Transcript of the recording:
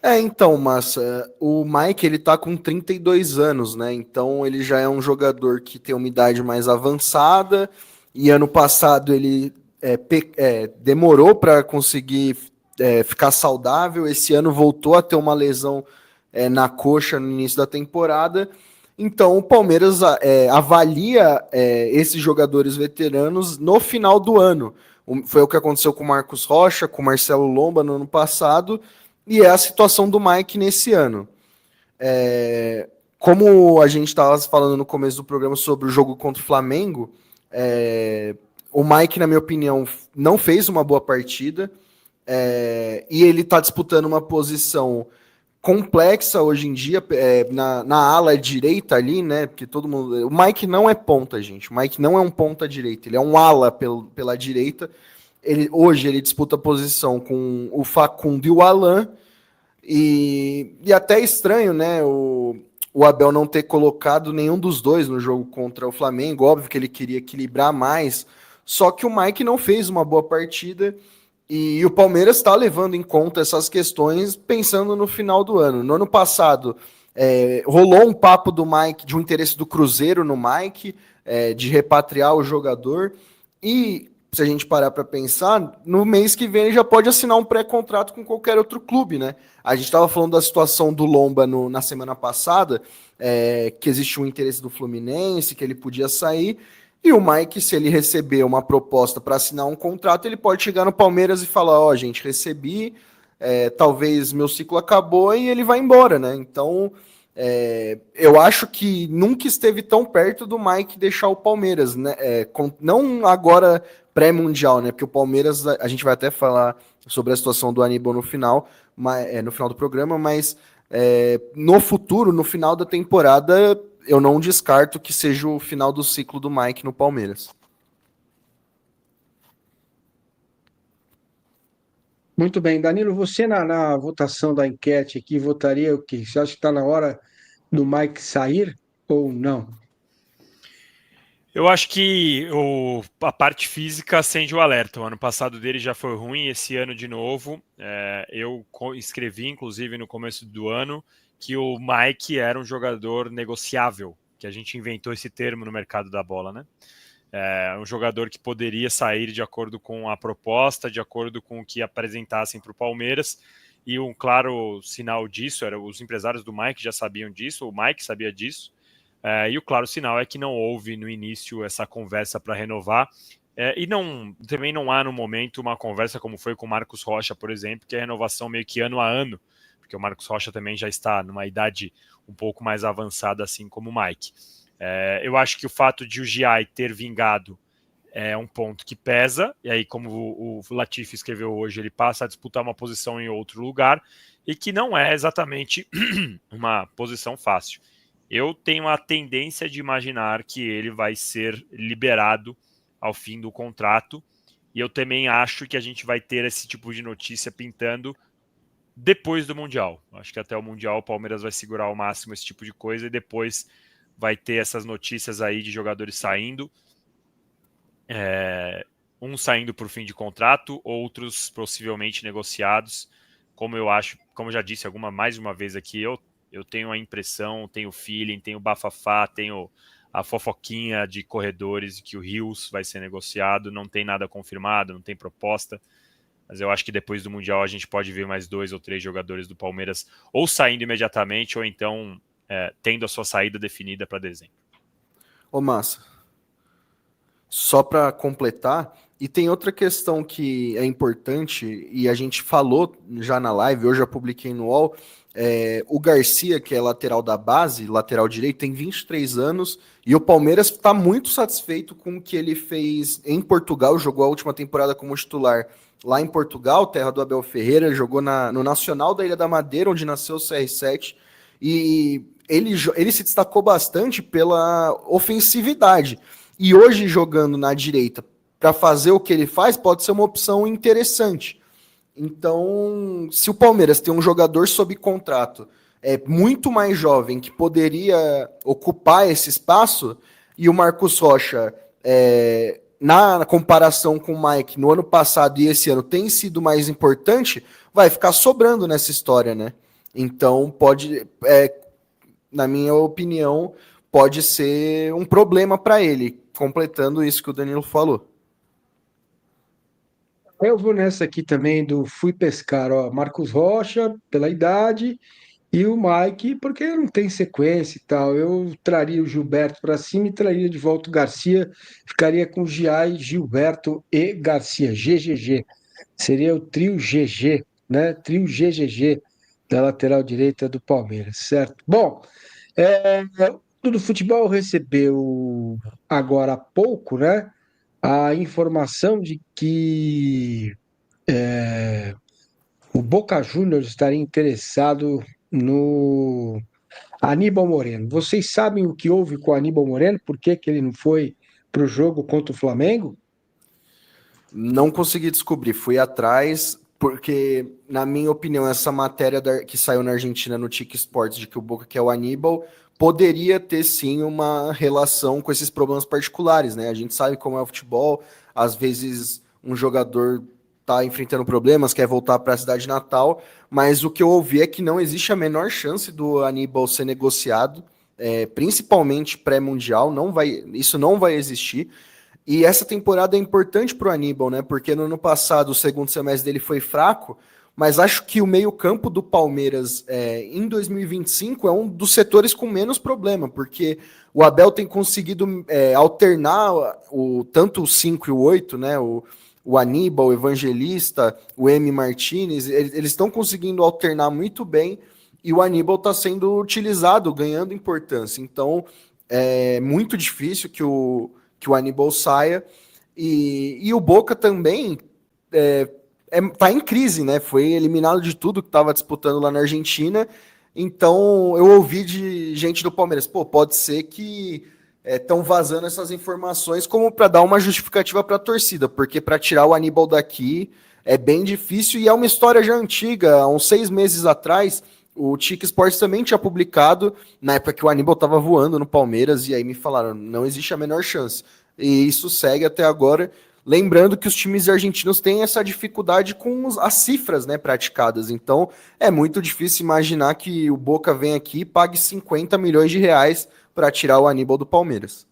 Então, Massa, o Mike, ele tá com 32 anos, né? Então, ele já é um jogador que tem uma idade mais avançada, e ano passado ele demorou para conseguir ficar saudável. Esse ano voltou a ter uma lesão na coxa no início da temporada. Então, o Palmeiras avalia esses jogadores veteranos no final do ano. Foi o que aconteceu com o Marcos Rocha, com o Marcelo Lomba no ano passado, e é a situação do Mike nesse ano. Como a gente estava falando no começo do programa sobre o jogo contra o Flamengo, o Mike, na minha opinião, não fez uma boa partida, e ele está disputando uma posição complexa hoje em dia, na ala direita ali, né? Porque todo mundo. O Mike não é ponta, gente. O Mike não é um ponta direita, ele é um ala pela direita. Hoje ele disputa a posição com o Facundo e o Alan. E até é estranho, né? O Abel não ter colocado nenhum dos dois no jogo contra o Flamengo. Óbvio que ele queria equilibrar mais. Só que o Mike não fez uma boa partida. E o Palmeiras está levando em conta essas questões pensando no final do ano. No ano passado, rolou um papo do Mike, de um interesse do Cruzeiro no Mike, de repatriar o jogador. E se a gente parar para pensar, no mês que vem ele já pode assinar um pré-contrato com qualquer outro clube, né? A gente estava falando da situação do Lomba na semana passada, que existe um interesse do Fluminense, que ele podia sair. E o Mike, se ele receber uma proposta para assinar um contrato, ele pode chegar no Palmeiras e falar: ó, gente, recebi, talvez meu ciclo acabou, e ele vai embora, né? Então, eu acho que nunca esteve tão perto do Mike deixar o Palmeiras, né? Não agora pré-mundial, né? Porque o Palmeiras, a gente vai até falar sobre a situação do Aníbal no final, no final do programa, mas no futuro, no final da temporada, eu não descarto que seja o final do ciclo do Mike no Palmeiras. Muito bem, Danilo, você na votação da enquete aqui votaria o quê? Você acha que está na hora do Mike sair ou não? Eu acho que a parte física acende o alerta. O ano passado dele já foi ruim, esse ano de novo. Eu escrevi, inclusive, no começo do ano, que o Mike era um jogador negociável, que a gente inventou esse termo no mercado da bola, né? Um jogador que poderia sair de acordo com a proposta, de acordo com o que apresentassem para o Palmeiras. E um claro sinal disso, os empresários do Mike já sabiam disso, o Mike sabia disso. E o claro sinal é que não houve no início essa conversa para renovar. E também não há no momento uma conversa como foi com o Marcos Rocha, por exemplo, que é a renovação meio que ano a ano, porque o Marcos Rocha também já está numa idade um pouco mais avançada, assim como o Mike. Eu acho que o fato de o Giai ter vingado é um ponto que pesa, e aí, como o Latifi escreveu hoje, ele passa a disputar uma posição em outro lugar, e que não é exatamente uma posição fácil. Eu tenho a tendência de imaginar que ele vai ser liberado ao fim do contrato, e eu também acho que a gente vai ter esse tipo de notícia pintando depois do Mundial. Acho que até o Mundial o Palmeiras vai segurar ao máximo esse tipo de coisa, e depois vai ter essas notícias aí de jogadores saindo, uns saindo por fim de contrato, outros possivelmente negociados. Como eu já disse mais de uma vez aqui, eu tenho a impressão, tenho o feeling, tenho o bafafá, tenho a fofoquinha de corredores que o Rios vai ser negociado, não tem nada confirmado, não tem proposta, mas eu acho que depois do Mundial a gente pode ver mais 2 ou 3 jogadores do Palmeiras ou saindo imediatamente ou então tendo a sua saída definida para dezembro. Ô, Massa, só para completar, e tem outra questão que é importante, e a gente falou já na live, hoje eu publiquei no UOL, o Garcia, que é lateral da base, lateral direito, tem 23 anos, e o Palmeiras está muito satisfeito com o que ele fez em Portugal, jogou a última temporada como titular lá em Portugal, terra do Abel Ferreira, jogou no Nacional da Ilha da Madeira, onde nasceu o CR7, e ele se destacou bastante pela ofensividade. E hoje, jogando na direita, para fazer o que ele faz, pode ser uma opção interessante. Então, se o Palmeiras tem um jogador sob contrato muito mais jovem que poderia ocupar esse espaço, e o Marcos Rocha, na comparação com o Mike no ano passado e esse ano, tem sido mais importante, vai ficar sobrando nessa história, né? Então, na minha opinião, pode ser um problema para ele, completando isso que o Danilo falou. Eu vou nessa aqui também do fui pescar, ó, Marcos Rocha, pela idade, e o Mike, porque não tem sequência e tal. Eu traria o Gilberto para cima e traria de volta o Garcia, ficaria com Giai, Gilberto e Garcia, GGG. Seria o trio GG, né? Trio GGG da lateral direita do Palmeiras, certo? Bom, tudo futebol recebeu agora há pouco, né? A informação de que o Boca Juniors estaria interessado no Aníbal Moreno. Vocês sabem o que houve com o Aníbal Moreno? Por que que ele não foi para o jogo contra o Flamengo? Não consegui descobrir, fui atrás, porque, na minha opinião, essa matéria que saiu na Argentina no Tic Sports de que o Boca quer o Aníbal poderia ter sim uma relação com esses problemas particulares, né? A gente sabe como é o futebol, às vezes um jogador tá enfrentando problemas, quer voltar para a cidade natal, mas o que eu ouvi é que não existe a menor chance do Aníbal ser negociado, principalmente pré-mundial, isso não vai existir. E essa temporada é importante para o Aníbal, né? Porque no ano passado o segundo semestre dele foi fraco, mas acho que o meio-campo do Palmeiras em 2025 é um dos setores com menos problema, porque o Abel tem conseguido alternar tanto o 5 e o 8, né? O Aníbal, o Evangelista, o M. Martinez, eles estão conseguindo alternar muito bem e o Aníbal está sendo utilizado, ganhando importância. Então é muito difícil que o Aníbal saia, e o Boca também tá em crise, né? Foi eliminado de tudo que estava disputando lá na Argentina, então eu ouvi de gente do Palmeiras, pode ser que estão vazando essas informações como para dar uma justificativa para a torcida, porque para tirar o Aníbal daqui é bem difícil e é uma história já antiga, há uns 6 meses atrás. O Tic Sports também tinha publicado, na época que o Aníbal estava voando no Palmeiras, e aí me falaram, não existe a menor chance. E isso segue até agora. Lembrando que os times argentinos têm essa dificuldade com as cifras, né, praticadas. Então, é muito difícil imaginar que o Boca vem aqui e pague 50 milhões de reais para tirar o Aníbal do Palmeiras.